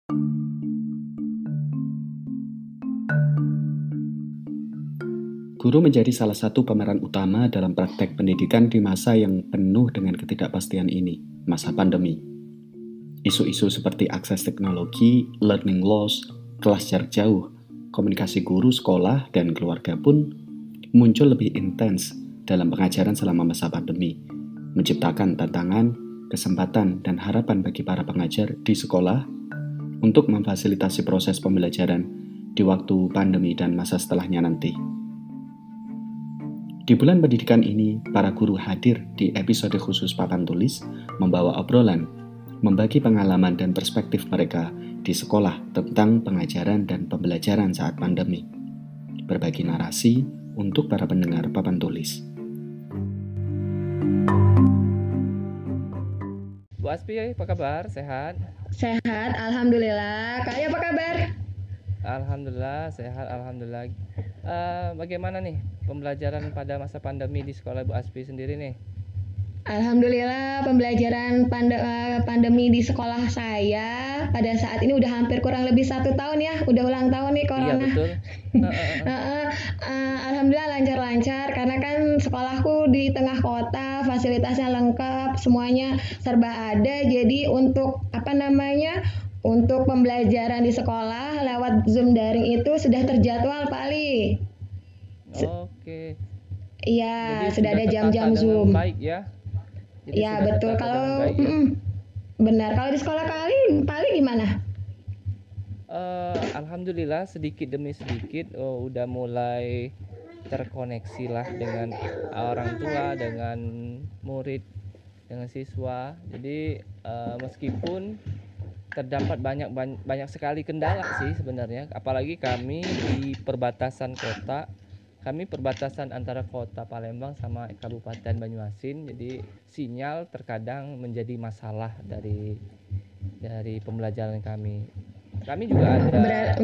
Guru menjadi salah satu pemeran utama dalam praktek pendidikan di masa yang penuh dengan ketidakpastian ini, masa pandemi. Isu-isu seperti akses teknologi, learning loss, kelas jarak jauh, komunikasi guru, sekolah, dan keluarga pun muncul lebih intens dalam pengajaran selama masa pandemi, menciptakan tantangan, kesempatan, dan harapan bagi para pengajar di sekolah untuk memfasilitasi proses pembelajaran di waktu pandemi dan masa setelahnya nanti. Di bulan pendidikan ini, para guru hadir di episode khusus Papan Tulis, membawa obrolan, membagi pengalaman dan perspektif mereka di sekolah tentang pengajaran dan pembelajaran saat pandemi. Berbagi narasi untuk para pendengar Papan Tulis. Bu Aspi, apa kabar? Sehat? Sehat, alhamdulillah. Kalian apa kabar? Alhamdulillah, sehat, alhamdulillah. Bagaimana nih pembelajaran pada masa pandemi di sekolah Bu Aspi sendiri nih? Alhamdulillah, pembelajaran pandemi di sekolah saya pada saat ini udah hampir kurang lebih 1 tahun ya. Udah ulang tahun nih corona. Iya, betul. Alhamdulillah lancar-lancar karena kan sekolahku di tengah kota, fasilitasnya lengkap, semuanya serba ada. Jadi untuk untuk pembelajaran di sekolah lewat Zoom daring itu sudah terjadwal Pak Ali. Oke. Iya, Jadi sudah ada tertata jam-jam dengan Zoom. baik ya. Jadi Iya sudah betul. tertata Kalau dengan baik ya. benar, kalau di sekolah Pali gimana? Alhamdulillah sedikit demi sedikit udah mulai terkoneksi lah dengan orang tua, dengan murid, dengan siswa. Jadi meskipun terdapat banyak sekali kendala sih sebenarnya, apalagi kami di perbatasan kota. Kami perbatasan antara kota Palembang sama Kabupaten Banyuasin, jadi sinyal terkadang menjadi masalah dari pembelajaran kami. Kami juga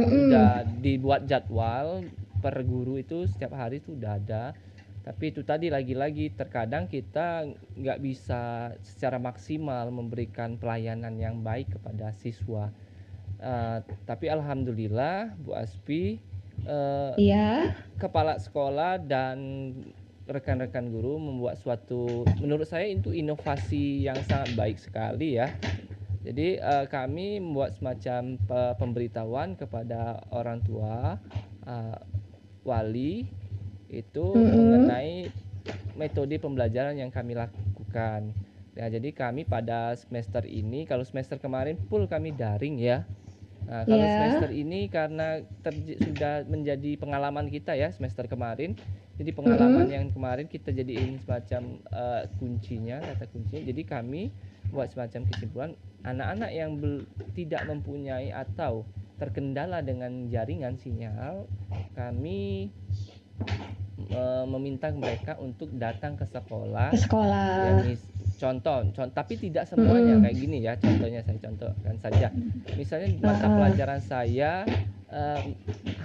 udah dibuat jadwal per guru itu setiap hari itu udah ada. Tapi itu tadi lagi-lagi terkadang kita nggak bisa secara maksimal memberikan pelayanan yang baik kepada siswa. Tapi alhamdulillah Bu Aspi, kepala sekolah dan rekan-rekan guru membuat suatu, menurut saya itu inovasi yang sangat baik sekali ya. Jadi kami membuat semacam pemberitahuan kepada orang tua, wali itu mengenai metode pembelajaran yang kami lakukan. Ya, jadi kami pada semester ini, kalau semester kemarin full kami daring ya. Nah, kalau semester ini karena sudah menjadi pengalaman kita ya semester kemarin. Jadi pengalaman yang kemarin kita jadiin semacam kata kuncinya. Jadi kami buat semacam kesimpulan, anak-anak yang tidak mempunyai atau terkendala dengan jaringan sinyal, kami meminta mereka untuk datang ke sekolah. Ya, contoh, tapi tidak semuanya kayak gini ya. Contohnya saya contohkan saja. Misalnya mata pelajaran saya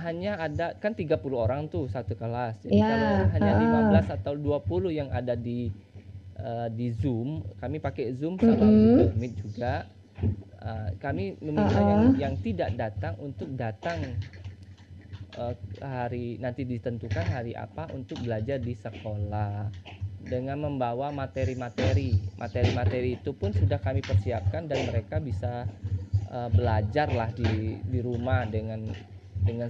hanya ada kan 30 orang tuh satu kelas. Jadi kalau hanya 15 atau 20 yang ada di Zoom, kami pakai Zoom sama Google Meet juga. Kami meminta yang tidak datang untuk datang hari nanti ditentukan hari apa untuk belajar di sekolah dengan membawa materi-materi itu pun sudah kami persiapkan dan mereka bisa belajar lah di rumah dengan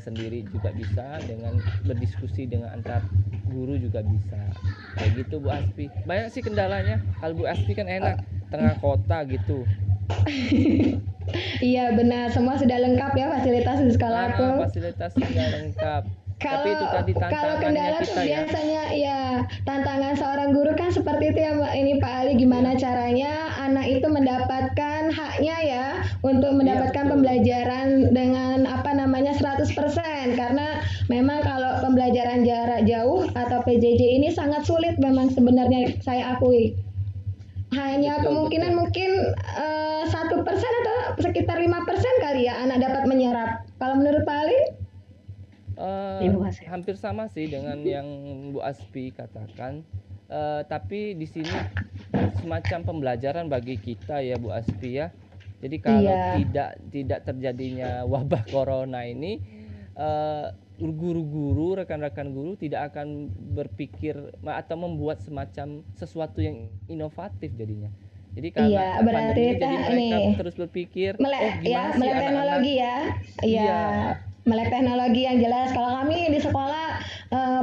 sendiri juga bisa, dengan berdiskusi dengan antar guru juga bisa kayak gitu Bu Aspi. Banyak sih kendalanya. Kalau Bu Aspi kan enak tengah kota gitu. Iya benar, semua sudah lengkap ya fasilitas di sekolahku. Fasilitas sudah lengkap. Tapi itu tadi kalau kendala kita tuh biasanya ya tantangan seorang guru kan seperti itu ya ini Pak Ali, gimana caranya anak itu mendapatkan haknya ya untuk mendapatkan pembelajaran dengan 100%, karena memang kalau pembelajaran jarak jauh atau PJJ ini sangat sulit memang sebenarnya, saya akui. Hanya kemungkinan mungkin 1% atau sekitar 5% kali ya anak dapat menyerap. Kalau menurut Pak Ali? Hampir sama sih dengan yang Bu Aspi katakan. Tapi di sini semacam pembelajaran bagi kita ya Bu Aspi ya. Jadi kalau Iya. tidak terjadinya wabah corona ini, guru-guru, rekan-rekan guru tidak akan berpikir atau membuat semacam sesuatu yang inovatif jadinya. Jadi Iya, karena berarti pandemi ini jadi ini mereka terus berpikir, oh gimana sih melek anak-anak, teknologi ya. Iya, iya, melek teknologi yang jelas. Kalau kami di sekolah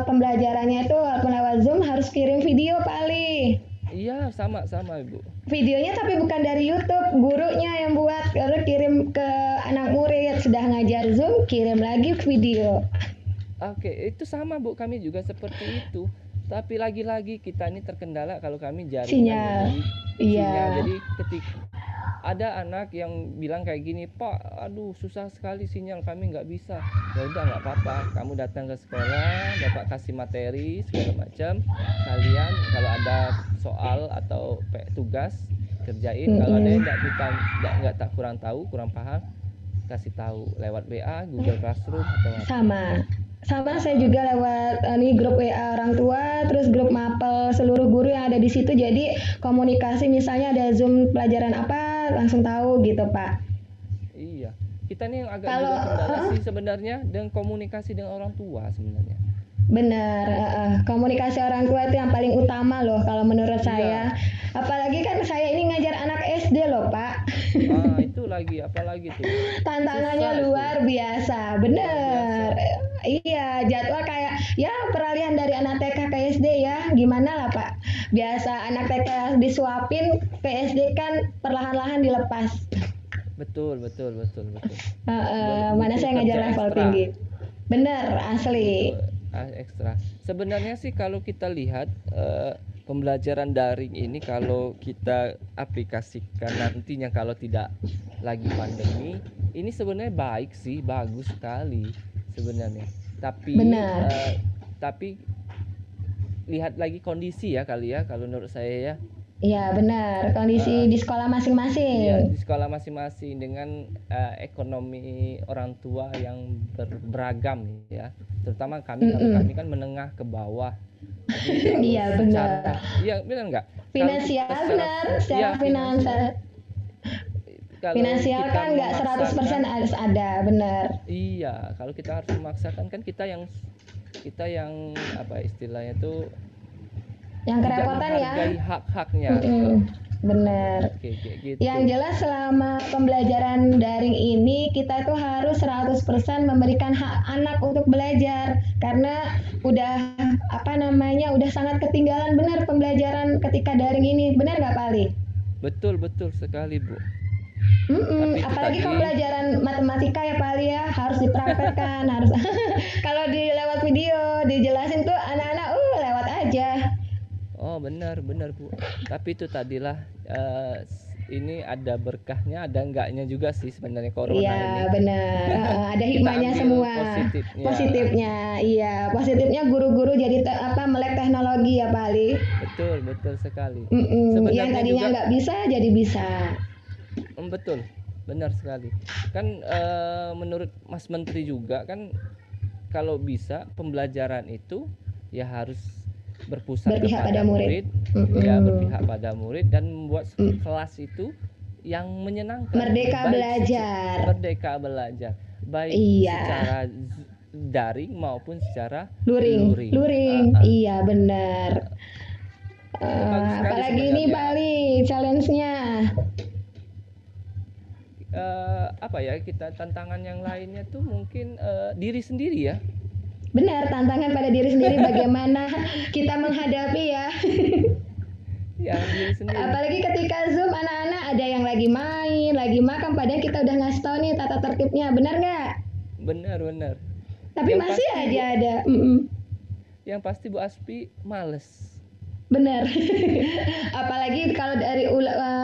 pembelajarannya itu walaupun lewat Zoom harus kirim video Pak Ali. iya sama Ibu. Videonya tapi bukan dari YouTube, gurunya yang buat, lalu kirim ke anak murid. Sudah ngajar Zoom, kirim lagi video. Oke, itu sama Bu, kami juga seperti itu. Tapi lagi-lagi kita ini terkendala kalau kami jaringan ya. Sinyal. Jadi Iya. sinyal. Jadi ketika ada anak yang bilang kayak gini, Pak, aduh susah sekali sinyal, kami nggak bisa. Ya udah nggak apa-apa, kamu datang ke sekolah, Bapak kasih materi segala macam. Kalian kalau ada soal atau tugas kerjain. Kalau ada yang nggak tak kurang tahu, kurang paham, kasih tahu lewat WA, Google Classroom atau apa. Sama saya juga lewat nih grup WA orang tua, terus grup mapel seluruh guru yang ada di situ. Jadi komunikasi misalnya ada Zoom pelajaran apa langsung tahu gitu Pak. Iya, kita nih yang agak Kalau juga kendala sih sebenarnya dengan komunikasi dengan orang tua sebenarnya. benar, komunikasi orang tua itu yang paling utama loh kalau menurut Iya. saya. Apalagi kan saya ini ngajar anak SD loh Pak. Itu lagi apalagi tuh. Tantangannya Susah luar biasa, bener. Iya, jadwal kayak ya peralihan dari anak TK ke SD ya, gimana lah Pak. Biasa anak TK disuapin, ke SD kan perlahan-lahan dilepas. Betul. Mana saya ngajar kerja level ekstra. tinggi. Bener, asli. Betul, ekstra. Sebenarnya sih kalau kita lihat pembelajaran daring ini kalau kita aplikasikan nantinya kalau tidak lagi pandemi, ini sebenarnya baik sih, bagus sekali sebenarnya. Tapi Benar. tapi lihat lagi kondisi ya kali ya kalau menurut saya ya. Iya, benar. Kondisi di sekolah masing-masing. Iya, di sekolah masing-masing dengan ekonomi orang tua yang beragam ya. Terutama kami kalau kami kan menengah ke bawah. Jadi Iya, benar. Iya, benar nggak? Finansial benar, secara finansial. Finansial kan nggak 100% harus ada, benar. Iya, kalau kita harus memaksakan kan kita yang apa istilahnya tuh yang kerepotan ya. Menghargai hak-haknya. Benar. Oke, kayak gitu. Yang jelas selama pembelajaran daring ini kita tuh harus 100% memberikan hak anak untuk belajar karena udah udah sangat ketinggalan benar pembelajaran ketika daring ini. Benar nggak Pak Ali? Betul sekali Bu. Apalagi kalau pelajaran matematika ya Pak Ali ya harus dipraktekkan harus kalau di lewat video dijelasin tuh anak-anak lewat aja. Oh benar Bu. Tapi itu tadilah ini ada berkahnya, ada enggaknya juga sih sebenarnya corona ini. Iya benar. Ada hikmahnya semua. Positifnya, iya. Positifnya guru-guru jadi melek teknologi ya Pak Ali. Betul sekali. Yang tadinya nggak bisa jadi bisa. Betul, benar sekali. Kan menurut Mas Menteri juga kan kalau bisa pembelajaran itu ya harus berpusat kepada murid. Ya berpihak pada murid dan membuat kelas itu yang menyenangkan. Merdeka belajar. Baik secara daring maupun secara luring. Iya benar. Apalagi ini Bali challenge-nya. Kita tantangan yang lainnya tuh mungkin diri sendiri ya. Benar, tantangan pada diri sendiri bagaimana kita menghadapi ya. Ya, diri sendiri. Apalagi ketika Zoom anak-anak ada yang lagi main, lagi makan, padahal kita udah ngasih tahu nih tata tertibnya, benar nggak? Benar. Tapi yang masih pasti, aja ada. Yang pasti Bu Aspi males. Benar. Apalagi kalau dari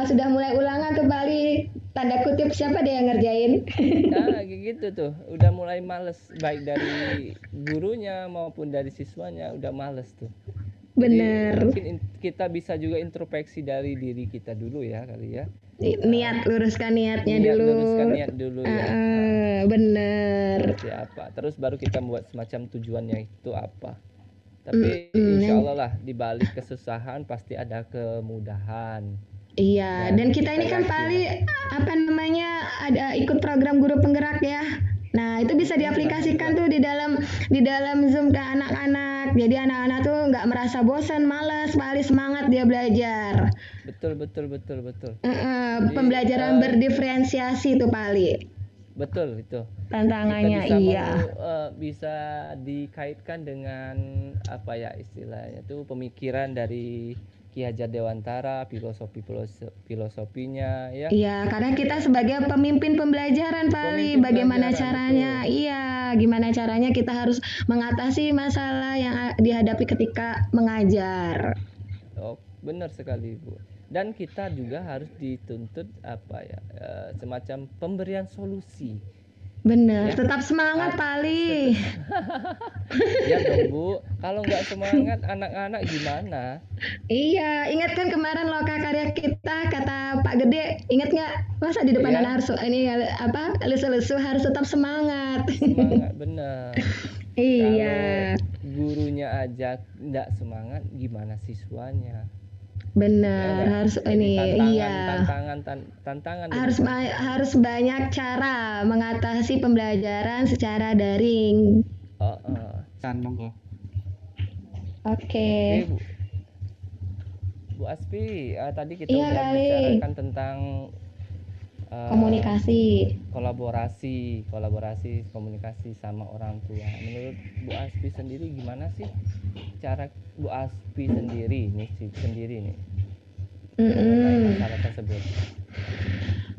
sudah mulai ulangan tuh Bali tanda kutip siapa dia yang ngerjain. Nah gitu tuh udah mulai males baik dari gurunya maupun dari siswanya udah males tuh. Bener. Jadi, mungkin kita bisa juga introspeksi dari diri kita dulu ya kali ya. Luruskan niatnya dulu ya. Bener. Seperti apa terus baru kita buat semacam tujuannya itu apa. Tapi insya Allah lah di balik kesusahan pasti ada kemudahan. Iya, dan dan kita kita ini kan yakin. apa namanya ada ikut program guru penggerak ya. Nah, itu bisa diaplikasikan Alhamdulillah. tuh di dalam Zoom ke anak-anak. Jadi anak-anak tuh nggak merasa bosan, malas, paling semangat dia belajar. Betul, betul, betul, betul. Jadi Pembelajaran berdiferensiasi tuh Pali. betul itu. Kita Tantangannya iya. bisa dikaitkan dengan apa ya istilahnya itu pemikiran dari Ki Hajar Dewantara, filosofinya ya. Iya, karena kita sebagai pemimpin pembelajaran, Pali, Pemimpin bagaimana pelajaran, caranya? betul. Iya, gimana caranya kita harus mengatasi masalah yang dihadapi ketika mengajar. Oh, benar sekali, Bu. Dan kita juga harus dituntut apa ya, semacam pemberian solusi. Bener, Ya. tetap semangat, Pali. Ya dong, Bu. Kalau nggak semangat anak-anak gimana? Iya, ingat kan kemarin loka karya kita kata Pak Gede, ingat nggak? Masa di depan Iya. anak harus ini apa lesu-lesu harus tetap semangat. Semangat, bener. Iya, Kalau gurunya aja nggak semangat, gimana siswanya? Ya bener nggak? harus Jadi ini, iya. tantangan Harus jadi tantangan. harus banyak cara mengatasi pembelajaran secara daring. Oh, Monggo. Oke. Oke, Bu Aspi, tadi kita Iya udah kali. bicarakan tentang Komunikasi. kolaborasi komunikasi sama orang tua. Menurut Bu Aspi sendiri gimana sih cara Bu Aspi sendiri nih mengenai masalah tersebut?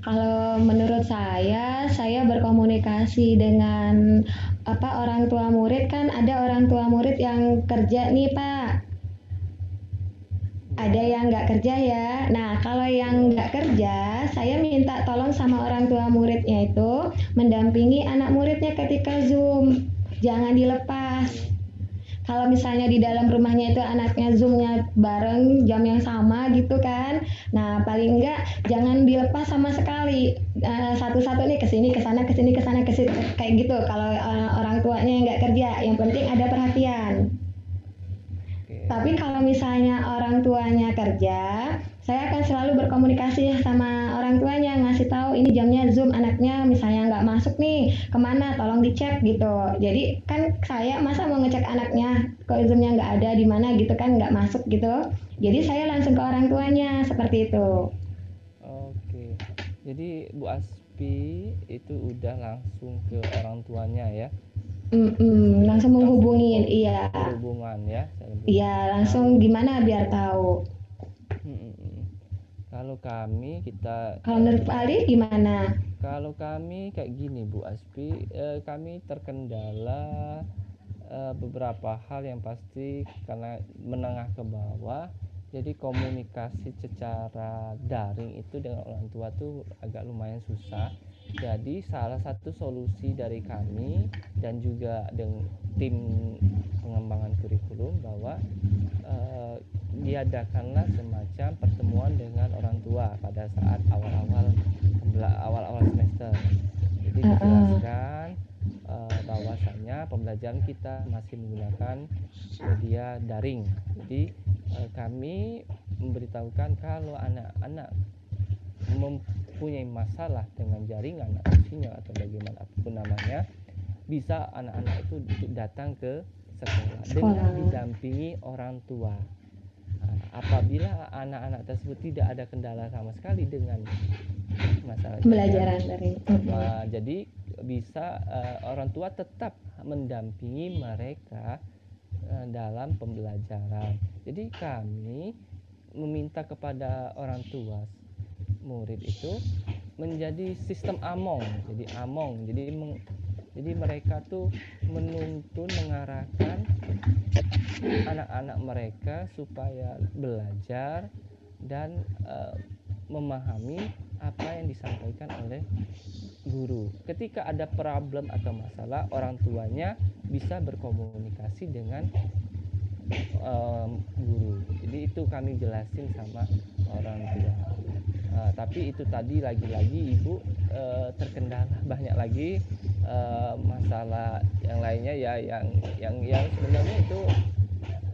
Kalau menurut saya berkomunikasi dengan orang tua murid, kan ada orang tua murid yang kerja nih Pak, ada yang nggak kerja ya. Nah, kalau yang nggak kerja, saya minta tolong sama orang tua muridnya itu mendampingi anak muridnya ketika Zoom, jangan dilepas. Kalau misalnya di dalam rumahnya itu anaknya zoomnya bareng jam yang sama gitu kan, nah paling enggak jangan dilepas sama sekali. Satu-satu nih kesini kesana kesini kesana kesini kayak gitu. Kalau orang tuanya yang nggak kerja, yang penting ada perhatian. Oke. Tapi kalau misalnya orang tuanya kerja, saya akan selalu berkomunikasi sama orang tuanya, ngasih tahu ini jamnya Zoom anaknya misalnya nggak masuk nih, kemana, tolong dicek gitu. Jadi kan saya masa mau ngecek anaknya, kok Zoomnya nggak ada di mana gitu kan, nggak masuk gitu. Jadi saya langsung ke orang tuanya seperti itu. Oke. Jadi Bu Aspi itu udah langsung ke orang tuanya ya. Langsung menghubungin, iya. Berhubungan ya. Iya, langsung gimana biar tahu. Kalau kami Kalau menurut Pak Ali gimana? Kalau kami kayak gini Bu Aspi, kami terkendala beberapa hal yang pasti karena menengah ke bawah. Jadi komunikasi secara daring itu dengan orang tua tuh agak lumayan susah. Jadi salah satu solusi dari kami dan juga dengan tim pengembangan kurikulum bahwa diadakanlah semacam pertemuan dengan orang tua pada saat awal-awal semester. Jadi dijelaskan bahwasanya pembelajaran kita masih menggunakan media daring. Jadi kami memberitahukan kalau anak-anak mempunyai masalah dengan jaringan atau sinyal atau bagaimanapun namanya, bisa anak-anak itu datang ke sekolah dengan didampingi orang tua. Apabila anak-anak tersebut tidak ada kendala sama sekali dengan masalah pembelajaran dari jadi bisa orang tua tetap mendampingi mereka dalam pembelajaran. Jadi kami meminta kepada orang tua murid itu menjadi sistem among. Jadi mereka tuh menuntun, mengarahkan anak-anak mereka supaya belajar dan memahami apa yang disampaikan oleh guru. Ketika ada problem atau masalah, orang tuanya bisa berkomunikasi dengan guru. Jadi itu kami jelasin sama orang tua. Tapi itu tadi lagi-lagi Ibu terkendala banyak lagi masalah yang lainnya ya, yang sebenarnya itu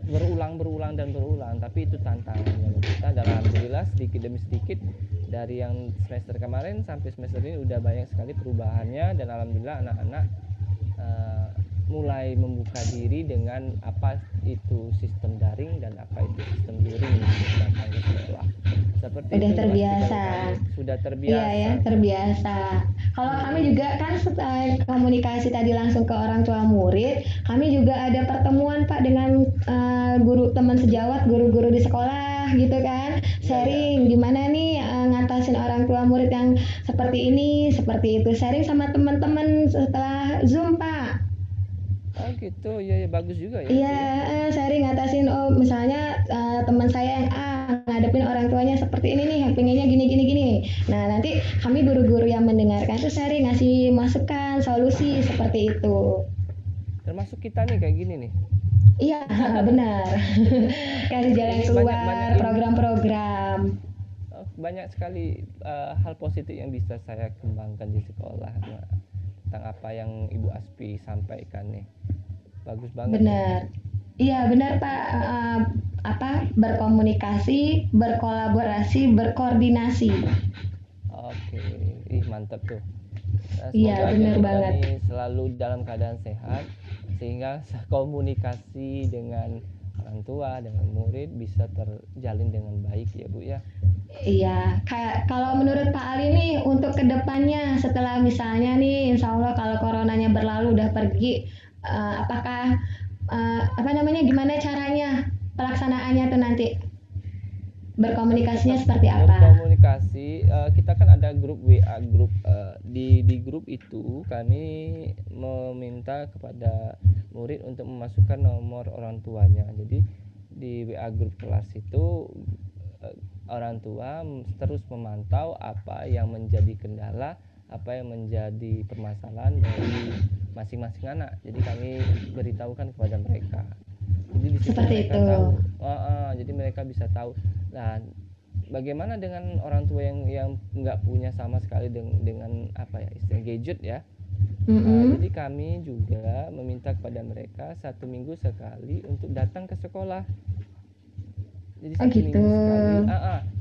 berulang dan berulang, tapi itu tantangannya bagi kita. Dan alhamdulillah sedikit demi sedikit dari yang semester kemarin sampai semester ini udah banyak sekali perubahannya, dan alhamdulillah anak-anak mulai membuka diri dengan apa itu sistem daring dan apa itu sistem luring datang ke sekolah. Seperti Udah itu, terbiasa. sudah terbiasa. Iya ya, terbiasa. Kalau kami juga kan setelah komunikasi tadi langsung ke orang tua murid, kami juga ada pertemuan Pak dengan guru teman sejawat, guru-guru di sekolah gitu kan, sharing gimana nih ngatasin orang tua murid yang seperti ini, seperti itu, sharing sama teman-teman setelah Zoom Pak. Oh gitu, ya bagus juga ya. Iya, sharing ngatasin, oh misalnya teman saya yang A ngadepin orang tuanya seperti ini nih, pengennya gini. Nah nanti kami guru-guru yang mendengarkan tuh sharing, ngasih masukan, solusi seperti itu. Termasuk kita nih kayak gini nih. Iya, benar. Kasih jalan Ini keluar banyak program-program. Banyak sekali hal positif yang bisa saya kembangkan di sekolah. Tentang apa yang Ibu Aspi sampaikan nih, bagus banget. Benar. Iya benar Pak. Berkomunikasi, berkolaborasi, berkoordinasi. Oke, mantap tuh. Iya benar banget. Ini selalu dalam keadaan sehat sehingga komunikasi dengan orang tua, dengan murid bisa terjalin dengan baik ya Bu ya. Iya, kalau menurut Pak Ali nih untuk kedepannya setelah misalnya nih, Insya Allah kalau coronanya berlalu udah pergi, apakah gimana caranya pelaksanaannya tuh nanti berkomunikasinya seperti apa? Berkomunikasi, kita kan ada grup WA grup, di grup itu kami meminta kepada murid untuk memasukkan nomor orang tuanya. Jadi di WA grup kelas itu orang tua terus memantau apa yang menjadi kendala, apa yang menjadi permasalahan dari masing-masing anak. Jadi kami beritahukan kepada mereka. Jadi di situ seperti mereka itu. Tahu. Jadi mereka bisa tahu. Nah, bagaimana dengan orang tua yang nggak punya sama sekali dengan apa ya istilah gadget ya? Jadi kami juga meminta kepada mereka 1 minggu sekali untuk datang ke sekolah. Jadi gitu. Sekali.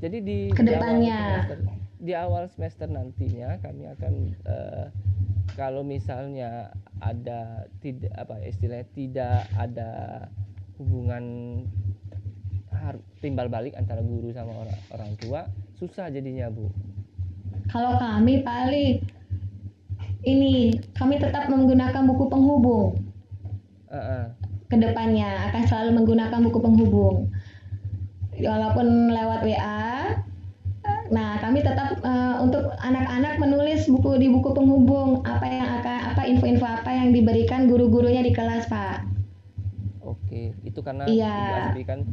Jadi kedepannya di awal semester nantinya kami akan kalau misalnya ada tidak ada hubungan timbal balik antara guru sama orang tua, susah jadinya Bu. Kalau kami Pak Ali, ini kami tetap menggunakan buku penghubung. Kedepannya akan selalu menggunakan buku penghubung. Walaupun lewat WA, nah kami tetap untuk anak-anak menulis di buku penghubung apa info-info apa yang diberikan guru-gurunya di kelas Pak. Oke, itu karena Ibu Aspi kan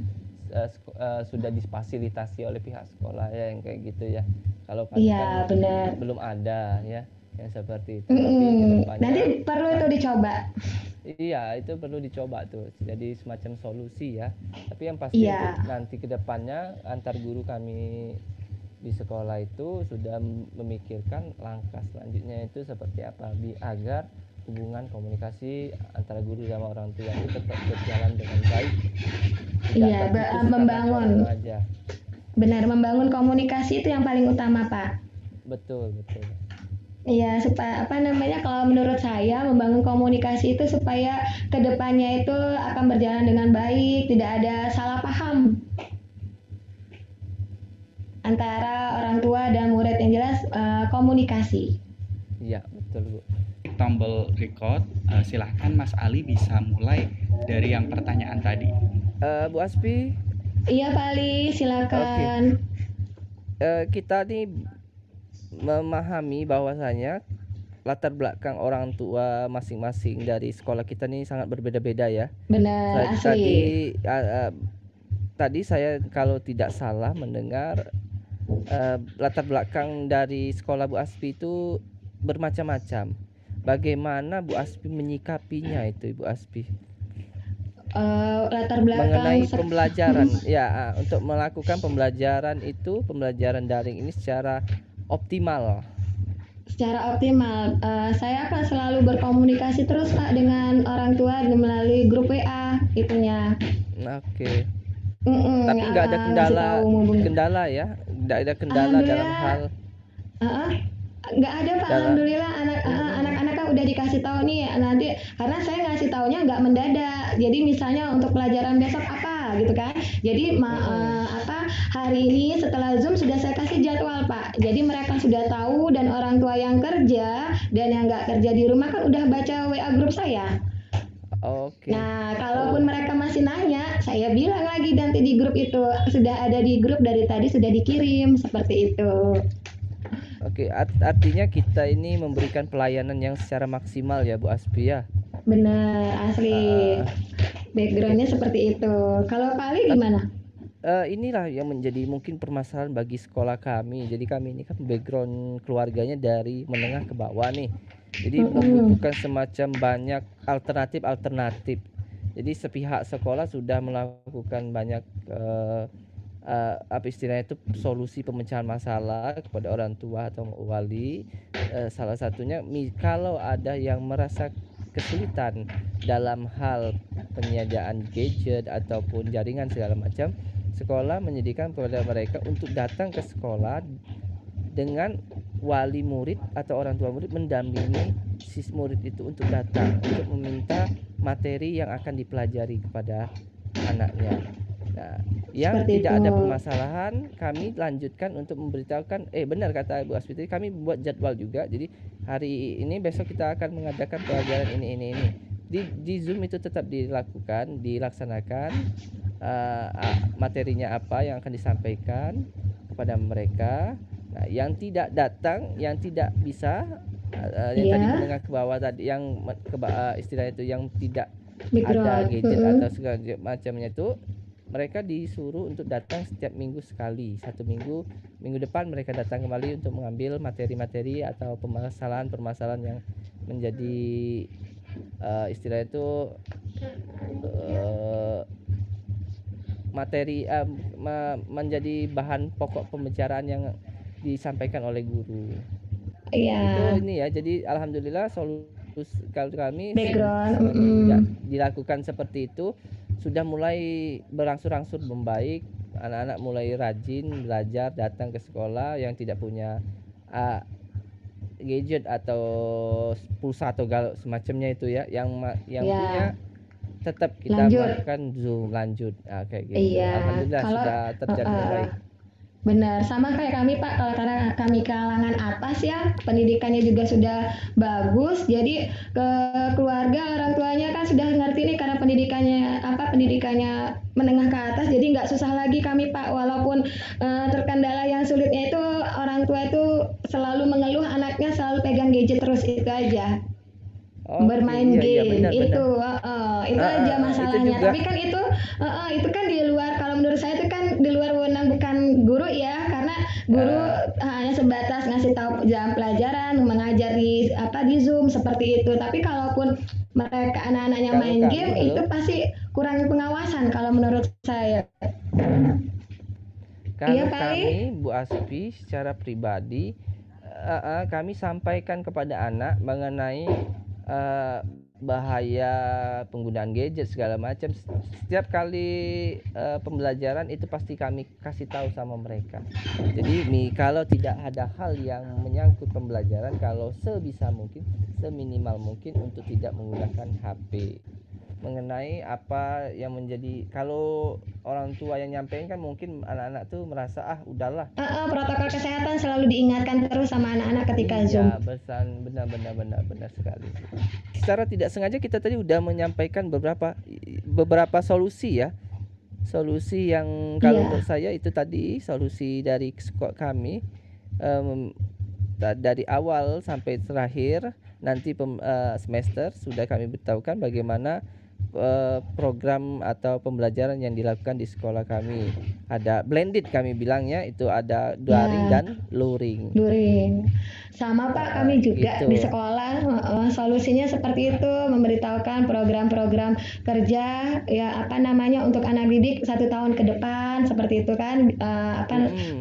sudah difasilitasi oleh pihak sekolah ya yang kayak gitu ya. Kalau kan belum ada ya yang seperti itu. Nanti perlu itu dicoba. Iya, itu perlu dicoba tuh. Jadi semacam solusi ya. Tapi yang pasti untuk nanti kedepannya antar guru kami di sekolah itu sudah memikirkan langkah selanjutnya itu seperti apa agar hubungan komunikasi antara guru sama orang tua itu tetap berjalan dengan baik. Iya, membangun. Benar, membangun komunikasi itu yang paling utama, Pak. Betul. Iya, supaya kalau menurut saya membangun komunikasi itu supaya kedepannya itu akan berjalan dengan baik, tidak ada salah paham antara orang tua dan murid, yang jelas komunikasi. Iya, betul Bu. Tombol record, silahkan Mas Ali bisa mulai dari yang pertanyaan tadi. Bu Aspi. Iya Pak Ali, silakan. Kita nih memahami bahwasanya latar belakang orang tua masing-masing dari sekolah kita nih sangat berbeda-beda ya. Benar, asli. Tadi saya kalau tidak salah mendengar latar belakang dari sekolah Bu Aspi itu bermacam-macam. Bagaimana Bu Aspi menyikapinya itu Ibu Aspi? Latar belakang mengenai pembelajaran ya, untuk melakukan pembelajaran daring ini secara optimal. Saya akan selalu berkomunikasi terus Pak dengan orang tua melalui grup WA itunya. Oke. Tapi nggak ada ngasih tahu mumpung. kendala ya? Nggak ada kendala dalam hal Alhamdulillah, nggak ada Pak, dalam alhamdulillah anak-anak kan udah dikasih tahu nih nanti, karena saya ngasih taunya nggak mendadak. Jadi misalnya untuk pelajaran besok apa gitu kan. Jadi hari ini setelah Zoom sudah saya kasih jadwal Pak. Jadi mereka sudah tahu, dan orang tua yang kerja dan yang nggak kerja di rumah kan udah baca WA grup saya. Oke. Nah, kalaupun mereka masih nanya, saya bilang lagi nanti di grup itu, sudah ada di grup dari tadi, sudah dikirim, seperti itu. Oke, artinya kita ini memberikan pelayanan yang secara maksimal ya Bu Aspi ya. Benar, asli. Backgroundnya seperti itu. Kalau Pak Ali gimana? Inilah yang menjadi mungkin permasalahan bagi sekolah kami. Jadi kami ini kan background keluarganya dari menengah ke bawah nih. Jadi membutuhkan semacam banyak alternatif. Jadi sepihak sekolah sudah melakukan banyak apa istilahnya itu solusi pemecahan masalah kepada orang tua atau wali. Salah satunya kalau ada yang merasa kesulitan dalam hal penyediaan gadget ataupun jaringan segala macam, sekolah menyediakan kepada mereka untuk datang ke sekolah dengan wali murid atau orang tua murid mendampingi si murid itu untuk datang untuk meminta materi yang akan dipelajari kepada anaknya. Nah, yang Seperti tidak itu. ada permasalahan kami lanjutkan untuk memberitahukan benar kata Bu Asfitri, kami buat jadwal juga. Jadi hari ini besok kita akan mengadakan pelajaran ini. Di Zoom itu tetap dilaksanakan materinya apa yang akan disampaikan kepada mereka. Nah, yang tidak datang, yang tidak bisa yang tadi menengah ke bawah tadi, yang istilah itu yang tidak ada gadget atau segala macamnya itu, mereka disuruh untuk datang setiap minggu sekali. 1 minggu depan mereka datang kembali untuk mengambil materi-materi atau permasalahan yang menjadi istilah itu materi menjadi bahan pokok pembicaraan yang disampaikan oleh guru. Itu ini ya. Jadi alhamdulillah solusi kalau kami dilakukan seperti itu sudah mulai berangsur-angsur membaik. Anak-anak mulai rajin belajar, datang ke sekolah yang tidak punya gadget atau pulsa atau semacamnya itu ya, yang punya tetap kita melakukan Zoom lanjut. Kayak gitu. Alhamdulillah sudah terjadi baik. Benar, sama kayak kami Pak, karena kami kalangan atas ya, pendidikannya juga sudah bagus, jadi ke keluarga orang tuanya kan sudah ngerti nih, karena pendidikannya menengah ke atas, jadi nggak susah lagi kami Pak, walaupun terkendala yang sulitnya itu orang tua itu selalu mengeluh anaknya selalu pegang gadget terus, itu aja. Bermain game benar. Itu aja masalahnya. Tapi kan itu kan di luar, kalau menurut saya itu kan di luar wewenang bukan guru ya, karena guru hanya sebatas ngasih tahu jam pelajaran, mengajar di Zoom seperti itu. Tapi kalaupun mereka anak-anaknya main game itu pasti kurang pengawasan kalau menurut saya. Kalau kami Bu Aspi secara pribadi kami sampaikan kepada anak mengenai bahaya penggunaan gadget segala macam. Setiap kali pembelajaran itu pasti kami kasih tahu sama mereka. Jadi kalau tidak ada hal yang menyangkut pembelajaran, kalau sebisa mungkin, seminimal mungkin untuk tidak menggunakan HP. Mengenai apa yang menjadi, kalau orang tua yang nyampein kan mungkin anak-anak tuh merasa udahlah. Protokol kesehatan selalu diingatkan terus sama anak-anak ketika Zoom. Benar sekali. Secara tidak sengaja kita tadi udah menyampaikan beberapa solusi ya. Solusi yang kalau untuk saya itu tadi solusi dari kami dari awal sampai terakhir nanti semester sudah kami beritahukan bagaimana program atau pembelajaran yang dilakukan di sekolah kami. Ada blended kami bilangnya, itu ada daring dan luring. Sama Pak, kami juga gitu. Di sekolah solusinya seperti itu, memberitahukan program-program kerja ya untuk anak didik 1 tahun ke depan, seperti itu kan,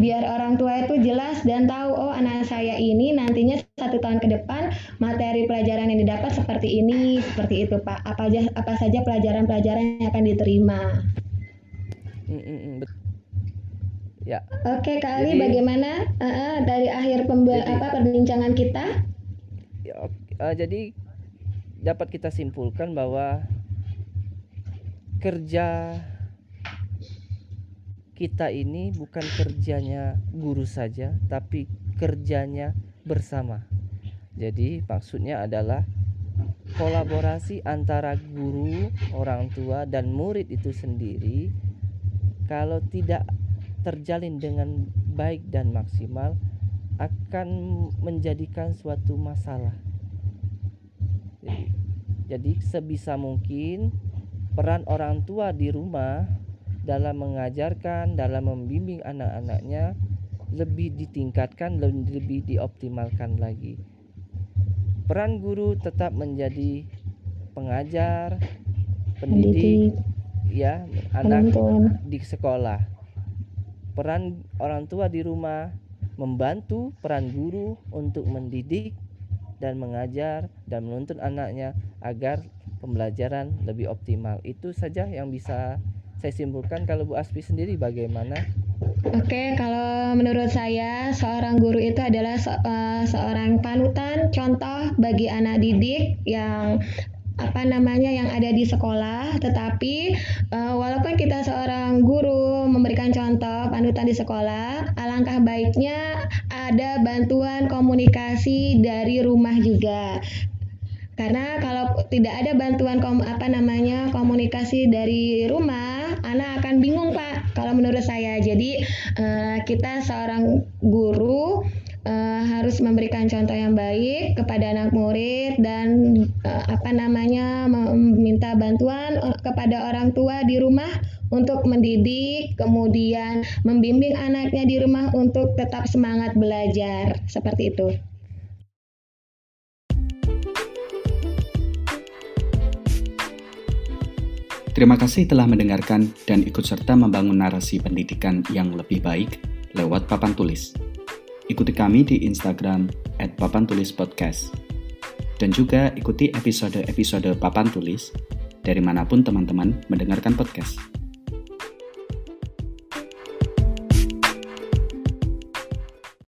biar orang tua itu jelas dan tahu anak saya ini nantinya 1 tahun ke depan materi pelajaran yang didapat seperti ini, seperti itu Pak. Apa saja pelajaran-pelajaran yang akan diterima. Ya. Oke, Kak Ali, Jadi bagaimana dari akhir perbincangan kita? Jadi dapat kita simpulkan bahwa kerja kita ini bukan kerjanya guru saja, tapi kerjanya bersama. Jadi maksudnya adalah kolaborasi antara guru, orang tua, dan murid itu sendiri. Kalau tidak terjalin dengan baik dan maksimal, akan menjadikan suatu masalah. Jadi sebisa mungkin peran orang tua di rumah dalam mengajarkan, dalam membimbing anak-anaknya lebih ditingkatkan, lebih dioptimalkan lagi. Peran guru tetap menjadi pengajar, pendidik, ya, anak di sekolah. Peran orang tua di rumah membantu peran guru untuk mendidik dan mengajar dan menuntun anaknya agar pembelajaran lebih optimal. Itu saja yang bisa saya simpulkan. Kalau Bu Asfi sendiri bagaimana? Oke, kalau menurut saya seorang guru itu adalah seorang panutan, contoh bagi anak didik yang yang ada di sekolah. Tetapi walaupun kita seorang guru memberikan contoh panutan di sekolah, alangkah baiknya ada bantuan komunikasi dari rumah juga. Karena kalau tidak ada bantuan komunikasi dari rumah, anak akan bingung, Pak. Kalau menurut saya, jadi kita seorang guru harus memberikan contoh yang baik kepada anak murid dan meminta bantuan kepada orang tua di rumah untuk mendidik, kemudian membimbing anaknya di rumah untuk tetap semangat belajar, seperti itu. Terima kasih telah mendengarkan dan ikut serta membangun narasi pendidikan yang lebih baik lewat Papan Tulis. Ikuti kami di Instagram @papantulispodcast. Dan juga ikuti episode-episode Papan Tulis dari manapun teman-teman mendengarkan podcast.